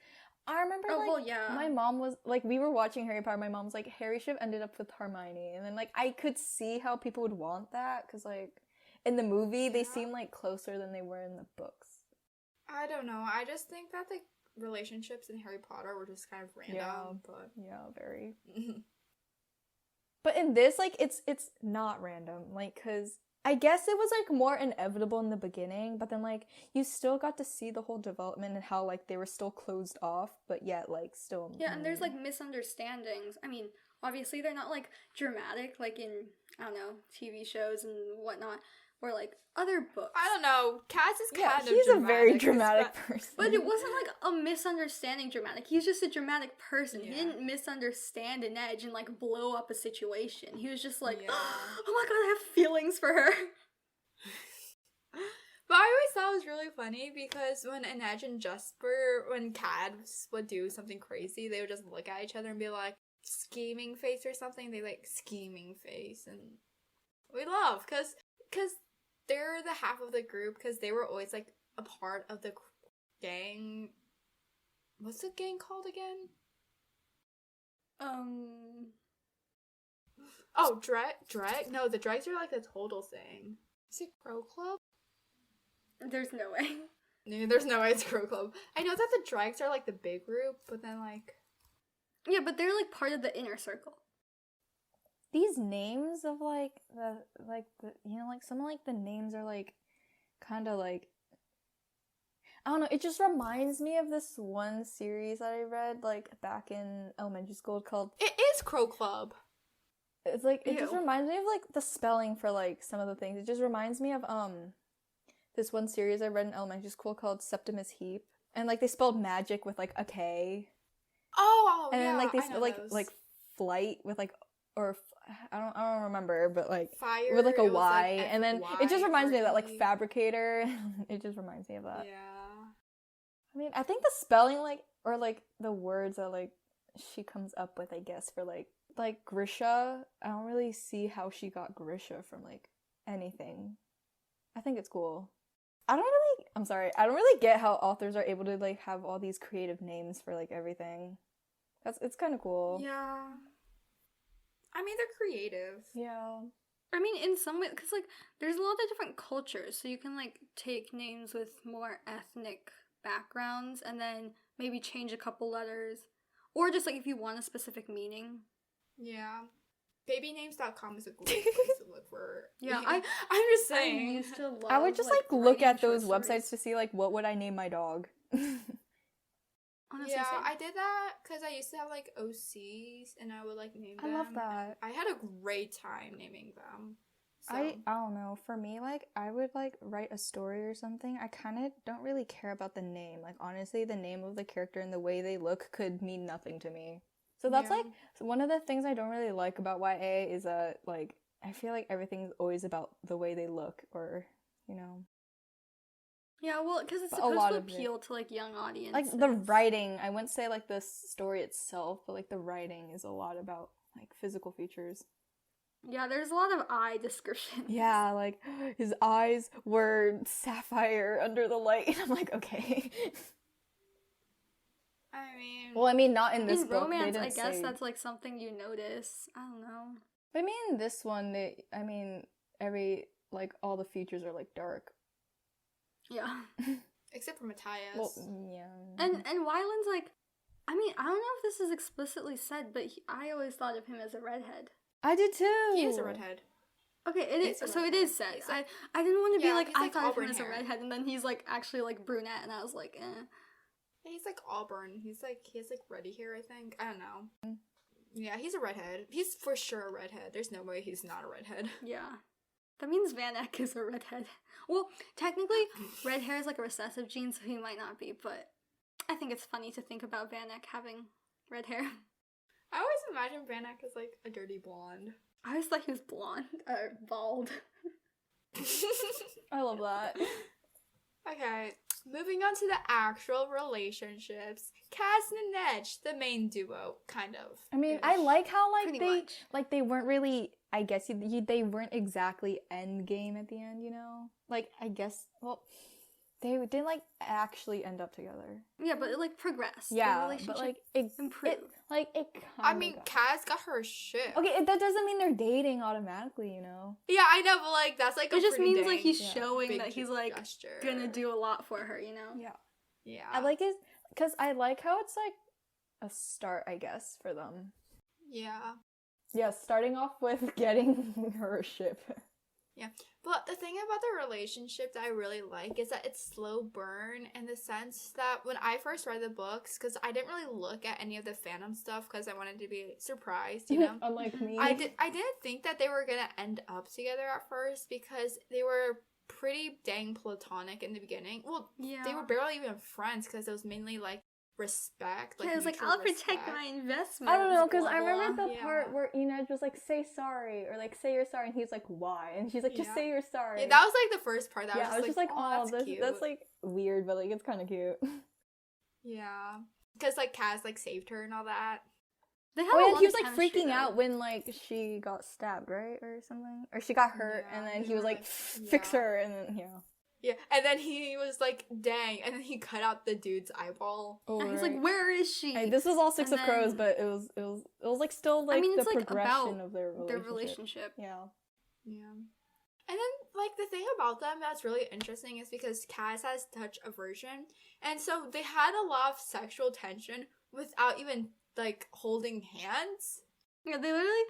I remember, Oh, like, well, yeah. my mom was, like, we were watching Harry Potter, my mom was like, Harry should have ended up with Hermione, and then, like, I could see how people would want that, because, like, in the movie, they Yeah. seem, like, closer than they were in the books. I don't know. I just think that the relationships in Harry Potter were just kind of random, but Yeah, very. But in this, like, it's not random, like, because I guess it was, like, more inevitable in the beginning, but then, like, you still got to see the whole development and how, like, they were still closed off, but yet, like, still... Yeah, and there's like misunderstandings. I mean, obviously they're not like dramatic like in, I don't know, TV shows and whatnot, or like other books. I don't know. Cass is Yeah, kind of he's a very dramatic. dramatic person. But it wasn't like a misunderstanding dramatic. He's just a dramatic person. Yeah. He didn't misunderstand Inej and like blow up a situation. He was just like, Yeah. oh my god, I have feelings for her. But I always thought it was really funny because when Inej and Jesper, when Cads would do something crazy, they would just look at each other and be like, scheming face or something. They like scheming face, and we love because they're the half of the group because they were always like a part of the gang. What's the gang called again? Oh, Dreg? No, the Dregs are like the total thing. Is it Crow Club? There's no way. No, there's no way it's Crow Club. I know that the Dregs are like the big group, but then like... Yeah, but they're like part of the inner circle. These names of, like, you know, like, some of, like, the names are, like, kind of, like, I don't know, it just reminds me of this one series that I read, like, back in elementary school called... It is Crow Club. It's, like, it just Ew. reminds me of, like, the spelling for, like, some of the things. It just reminds me of, this one series I read in elementary school called Septimus Heap. And like they spelled magic with like a K. Oh, And yeah, then like they I know spelled those. like flight with like I don't remember, but like Fire with like a it was, Y, like, and then it just reminds me of that like FYRE. fabricator. It just reminds me of that. Yeah. I mean, I think the spelling like or like the words that like she comes up with, I guess, for like Grisha. I don't really see how she got Grisha from like anything. I think it's cool. I don't really get how authors are able to like have all these creative names for like everything. It's kind of cool. Yeah. I mean, they're creative. Yeah. I mean, in some way, because, like, there's a lot of different cultures, so you can, like, take names with more ethnic backgrounds and then maybe change a couple letters. Or just, like, if you want a specific meaning. Yeah. Babynames.com is a great place to look for. Yeah, I'm just saying. I used to love, I would just like look writing at short those stories. websites to see like what would I name my dog. Honestly, Yeah, same. I did that because I used to have like OCs and I would like name I them. love that. I had a great time naming them. So. I don't know. For me, like I would like write a story or something. I kind of don't really care about the name. Like honestly, the name of the character and the way they look could mean nothing to me. So that's like one of the things I don't really like about YA is that like I feel like everything's always about the way they look or you know. Yeah, well, because it's But a supposed lot to of it- appeal to, like, young audiences. Like the writing, I wouldn't say like the story itself, but like the writing is a lot about like physical features. Yeah, there's a lot of eye description. Yeah, like his eyes were sapphire under the light. I'm like, okay. I mean. Well, I mean, not in In this book. romance, they I didn't guess say. that's, like, something you notice. I don't know. But I mean, in this one, all the features are like dark. Yeah. Except for Matthias. Well, yeah. And Wyland's, like, I mean, I don't know if this is explicitly said, but I always thought of him as a redhead. I did too. he is a redhead. Okay, it He's is. a So it redhead. is said. He's like- I didn't want to be Yeah, like, he's I like thought of him auburn as a hair. redhead, and then he's like actually like brunette, and I was like, eh. He's like auburn. He has like reddy hair, I think. I don't know. Yeah, he's a redhead. He's for sure a redhead. There's no way he's not a redhead. Yeah. That means Van Eck is a redhead. Well, technically, red hair is like a recessive gene, so he might not be, but I think it's funny to think about Van Eck having red hair. I always imagine Van Eck as like a dirty blonde. I always thought he was blonde, or bald. I love that. Okay, moving on to the actual relationships. Kaz and Nedge, the main duo, kind of. I mean, I like how like Pretty they much. like they weren't really. I guess they weren't exactly end game at the end. You know, like I guess they didn't like actually end up together. Yeah, but it like progressed. The Yeah, relationship but like it improved. it kind I mean, Kaz got her shit. Okay, that doesn't mean they're dating automatically, you know. Yeah, I know, but like that's like It just pretty means like dang he's yeah, showing big that he's like gesture. gonna do a lot for her, you know? Yeah, Yeah, I like it because I like how it's like a start, I guess, for them. Yeah. Yeah, starting off with getting her a ship. But the thing about the relationship that I really like is that it's slow burn in the sense that when I first read the books, because I didn't really look at any of the fandom stuff because I wanted to be surprised, you know. Unlike me. I didn't think that they were gonna end up together at first because they were pretty dang platonic in the beginning. Well, Yeah. they were barely even friends because it was mainly like respect. Yeah, it was like, mutual I'll protect respect. my investment. I don't know, because blah, I remember blah. the Yeah. part where Enid was like, say sorry, or like, say you're sorry, and he's like, why? And she's like, just Yeah. say you're sorry. Yeah, that was like the first part. That yeah, I was just like, oh, oh, that's like weird, but like, it's kind of cute. yeah, because like Kaz like saved her and all that. They had Oh a yeah, lot he was of like chemistry, freaking though. out when like she got stabbed, right, or something, or she got hurt, Yeah, and then they he was were, like, like, fix yeah. her, and then yeah. Yeah, and then he was like, dang, and then he cut out the dude's eyeball. Oh, And he's right. like, where is she? Hey, this was all Six And of Crows, then- but it was like still like mean, the it's, like, progression about of their Their relationship. relationship. Yeah. Yeah. And then, like, the thing about them that's really interesting is because Kaz has touch aversion, and so they had a lot of sexual tension without even, like, holding hands. Yeah, they literally,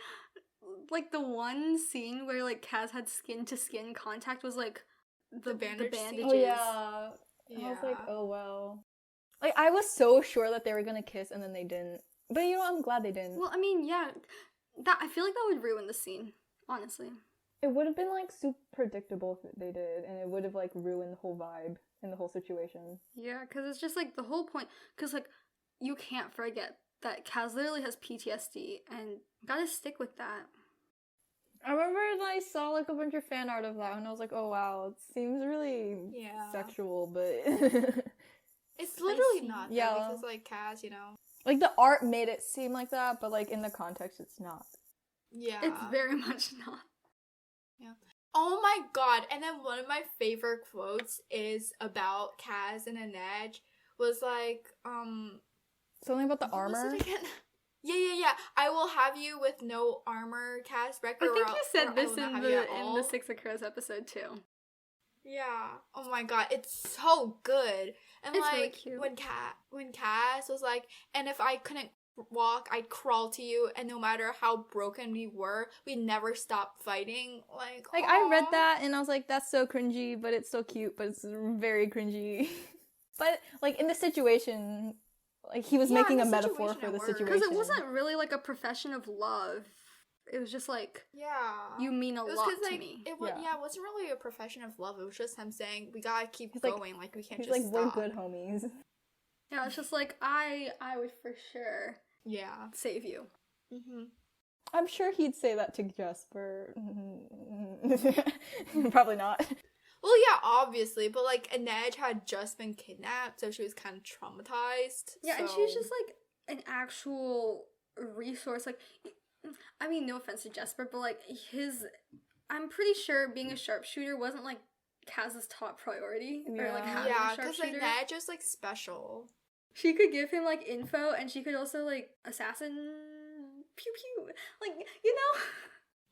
like, the one scene where, like, Kaz had skin-to-skin contact was, like, the bandage scene? bandages. Oh yeah. I was like, oh wow. Like I was so sure that they were gonna kiss and then they didn't. But you know, I'm glad they didn't. Well, I mean, yeah, I feel like that would ruin the scene, honestly. It would have been like super predictable if they did, and it would have like ruined the whole vibe and the whole situation. Yeah, because it's just like the whole point. Because like you can't forget that Kaz literally has PTSD, and gotta stick with that. I remember I saw like a bunch of fan art of that, and I was like, oh wow, it seems really sexual, but it's literally Spicy. not. Yeah. Though, because like Kaz, you know. like the art made it seem like that, but like in the context, it's not. Yeah. It's very much not. Yeah. Oh my god! And then one of my favorite quotes is about Kaz and Inej. Was like, Something about the what was armor. it again? Yeah. I will have you with no armor, Kaz Wrecker. I think you said or I this will not in have you at all. the Six of Crows episode too. Yeah. Oh my god, it's so good. And It's like really cute. when Cass was like, and if I couldn't walk, I'd crawl to you, and no matter how broken we were, we'd never stop fighting. Like I read aw. that and I was like, that's so cringy, but it's so cute, but it's very cringy. But like in the situation, like he was Yeah, making a in the metaphor situation for it the works. situation. Because it wasn't really like a profession of love. It was just like, Yeah. you mean a It was lot 'cause, to like, me. It wasn't really a profession of love. It was just him saying, we gotta keep He's like- going. Like, we can't He's just like, stop. we're good homies. Yeah, it's just like, I would for sure Yeah. save you. Mm-hmm. I'm sure he'd say that to Jesper. Probably not. Well, yeah, obviously, but like Inej had just been kidnapped, so she was kind of traumatized. Yeah, and so- she's just like an actual resource. Like, I mean, no offense to Jesper, but like I'm pretty sure being a sharpshooter wasn't like Kaz's top priority. Or like Yeah. having Yeah, a because like sharpshooter. Inej is like special. She could give him like info, and she could also like assassin, pew pew, like, you know.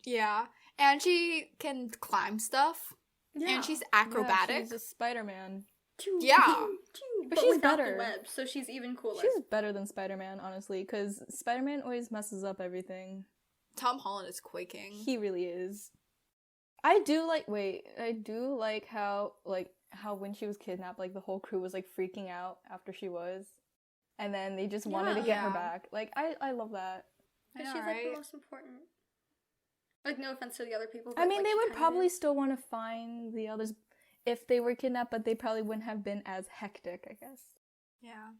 Yeah, and she can climb stuff, and she's acrobatic. Yeah, she's a Spider-Man. Pew, Yeah. pew, pew, But but she's without better. the web, so she's even cooler. She's better than Spider-Man, honestly, because Spider-Man always messes up everything. Tom Holland is quaking. He really is. I do like how when she was kidnapped, like the whole crew was like freaking out after she was. And then they just wanted to get her Yeah. back. Like I love that. I But know, she's like the right? most important. Like, no offense to the other people. I but, mean, like, they she would kinda probably is. still want to find the others if they were kidnapped, but they probably wouldn't have been as hectic, I guess. Yeah.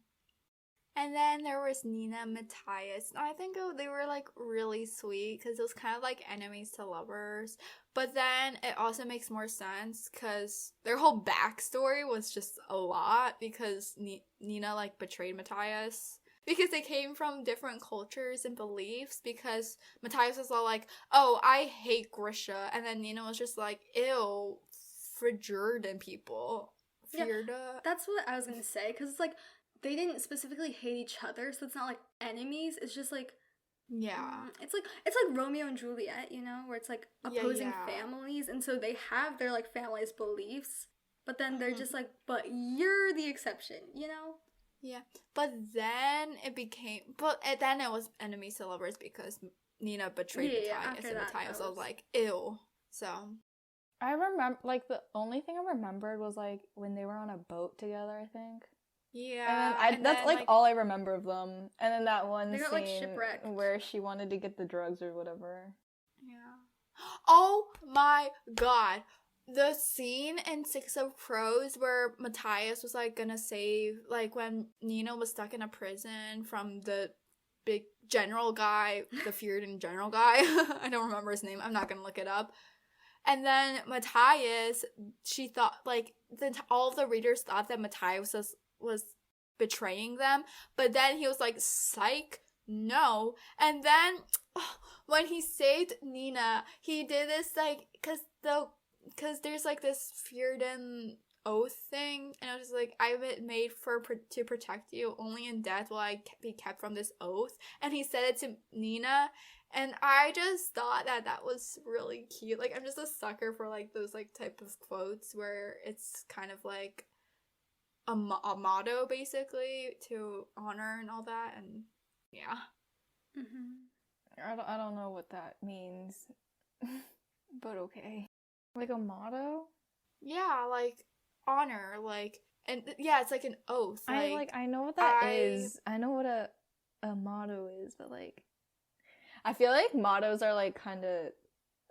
And then there was Nina and Matthias. I think they were like really sweet because it was kind of like enemies to lovers. But then it also makes more sense because their whole backstory was just a lot because Nina like betrayed Matthias. Because they came from different cultures and beliefs. Because Matthias was all like, oh, I hate Grisha. And then Nina was just like, ew, Frigurdan people. Yeah. Fjorda. That's what I was gonna say, because it's like they didn't specifically hate each other, so it's not like enemies. It's just like Yeah. it's like Romeo and Juliet, you know, where it's like Yeah, opposing yeah. families, and so they have their like family's beliefs, but then they're Mhm. just like, but you're the exception, you know? Yeah, but then it became, then it was enemies to lovers because Nina betrayed Yeah, Matthias, after and that, Matthias that was was- like, ew. So, I remember, like, the only thing I remembered was, like, when they were on a boat together, I think. yeah. And then that's, like, all I remember of them. And then that one They scene got, like, shipwrecked. where she wanted to get the drugs or whatever. Yeah. Oh my god. The scene in Six of Crows where Matthias was, like, gonna save, like, when Nina was stuck in a prison from the big general guy, the Fjordan general guy. I don't remember his name. I'm not gonna look it up. And then Matthias, she thought, like, all of the readers thought that Matthias was betraying them. But then he was like, psych, no. And then when he saved Nina, he did this, like, because there's, like, this Fjordan oath thing. And I was just like, I've been made to protect you. Only in death will I be kept from this oath. And he said it to Nina. And I just thought that was really cute. Like, I'm just a sucker for, like, those, like, type of quotes where it's kind of, like, a motto, basically, to honor and all that. And, yeah. Mm-hmm. I don't know what that means. But okay. Like a motto? Yeah, like, honor, like, and, yeah, it's like an oath. I know what that is. I know what a motto is, but, like, I feel like mottos are, like, kind of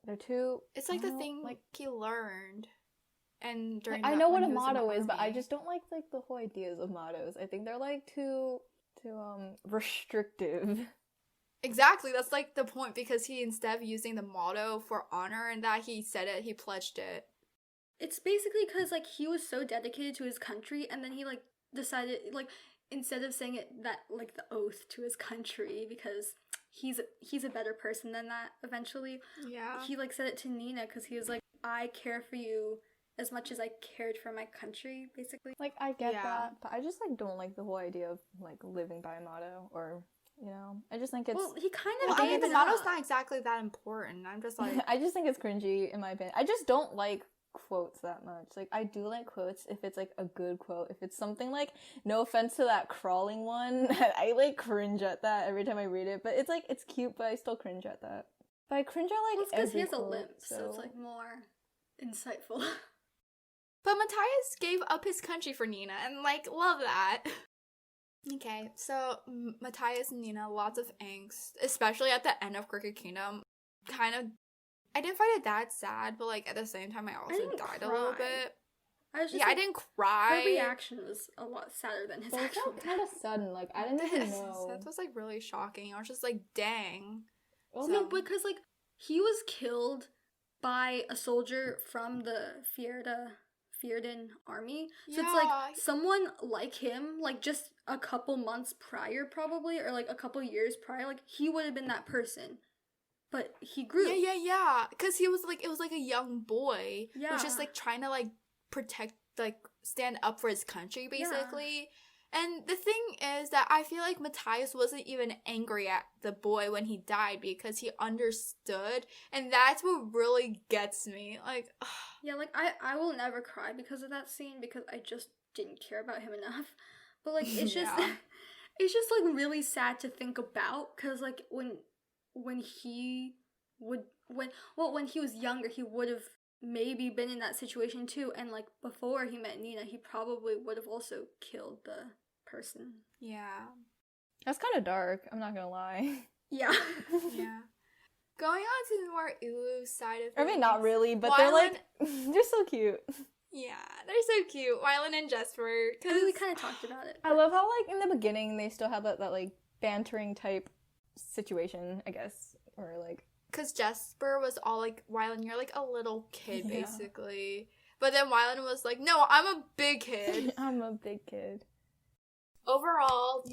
They're too. It's like I the don't thing like. he learned, and during I the- know what when a he was in the motto is, but I army. just don't like the whole ideas of mottos. I think they're like too restrictive. Exactly, that's like the point, because he, instead of using the motto for honor and that, he said it, he pledged it. It's basically because like he was so dedicated to his country, and then he like decided like instead of saying it that like the oath to his country, because he's a better person than that eventually. Yeah. He like said it to Nina because he was like, I care for you as much as I cared for my country, basically. Like, I get Yeah. that, but I just like don't like the whole idea of like living by a motto, or I just think it's. Well, he kind of Well, I mean, gave the it motto's up. not exactly that important. I'm just like, I just think it's cringy in my opinion. I just don't like quotes that much. Like, I do like quotes if it's like a good quote. If it's something like, no offense to that crawling one, I like cringe at that every time I read it. But it's like, it's cute, but I still cringe at that. But I cringe at like Well, it's because he every has a quote, limp, so it's like more insightful. but Matthias gave up his country for Nina, and like, love that. Okay, so Matthias and Nina, lots of angst, especially at the end of Crooked Kingdom. Kind of, I didn't find it that sad, but like at the same time, I also didn't died a little cry. bit. I was just Yeah, I like, didn't cry. her reaction was a lot sadder than his But it actual felt death. kind of sudden. Like, I didn't even know. That was like really shocking. I was just like, dang. Well, No, because like he was killed by a soldier from the Fjerdan army. So it's Yeah. like someone like him, like just a couple months prior probably, or like a couple years prior, like he would have been that person. But he grew. Yeah. Because he was like, it was like a young boy. Who was just Yeah. like trying to like protect, like stand up for his country, basically. And the thing is that I feel like Matthias wasn't even angry at the boy when he died, because he understood. And that's what really gets me. Like, ugh. Yeah, like I will never cry because of that scene, because I just didn't care about him enough. But like it's just Yeah. it's just like really sad to think about, cuz like when he was younger, he would have maybe been in that situation too, and like before he met Nina, he probably would have also killed the person. Yeah. that's kind of dark. I'm not gonna lie. Yeah. Yeah. Going on to the more Ulu side of I things. mean, not really, but Wylan- they're like they're so cute. Yeah, they're so cute. Wylan and Jesper. I mean, we kind of talked about it. I love how like in the beginning they still have that like bantering type situation, I guess, or like. Because Jesper was all like, Wylan, you're like a little kid, Yeah. basically. But then Wylan was like, no, I'm a big kid. I'm a big kid. Overall,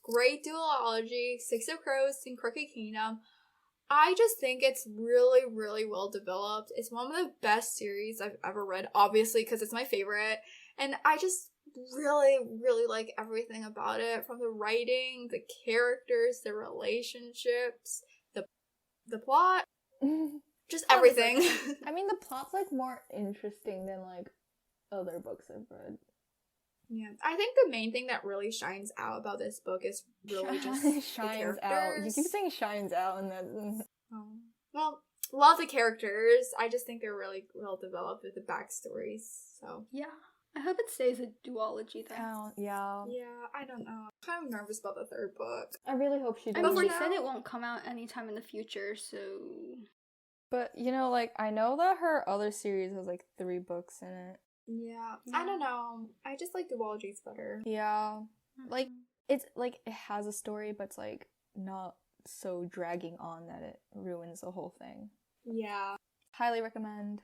great duology, Six of Crows and Crooked Kingdom. I just think it's really, really well developed. It's one of the best series I've ever read, obviously, because it's my favorite. And I just really, really like everything about it. From the writing, the characters, the relationships, the plot, just everything. I mean, the plot's like more interesting than like other books I've read. Yeah, I think the main thing that really shines out about this book is really just the shines out. You characters. keep saying shines out, and then Well, love the characters. I just think they're really well developed with the backstories. So Yeah. I hope it stays a duology though. yeah. yeah, I don't know. I'm kind of nervous about the third book. I really hope she I does. mean, But she for said now- it won't come out anytime in the future, so But like I know that her other series has like 3 books in it. Yeah, I don't know. I just like duologies better. Yeah, like it's like it has a story, but it's like not so dragging on that it ruins the whole thing. Yeah. Highly recommend.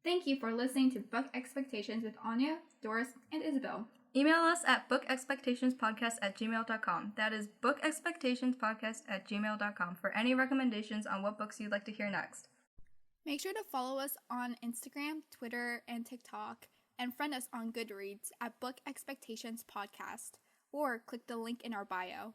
Thank you for listening to Book Expectations with Anya, Doris, and Isabel. Email us at bookexpectationspodcast@gmail.com. That is bookexpectationspodcast@gmail.com for any recommendations on what books you'd like to hear next. Make sure to follow us on Instagram, Twitter, and TikTok, and friend us on Goodreads at Book Expectations Podcast, or click the link in our bio.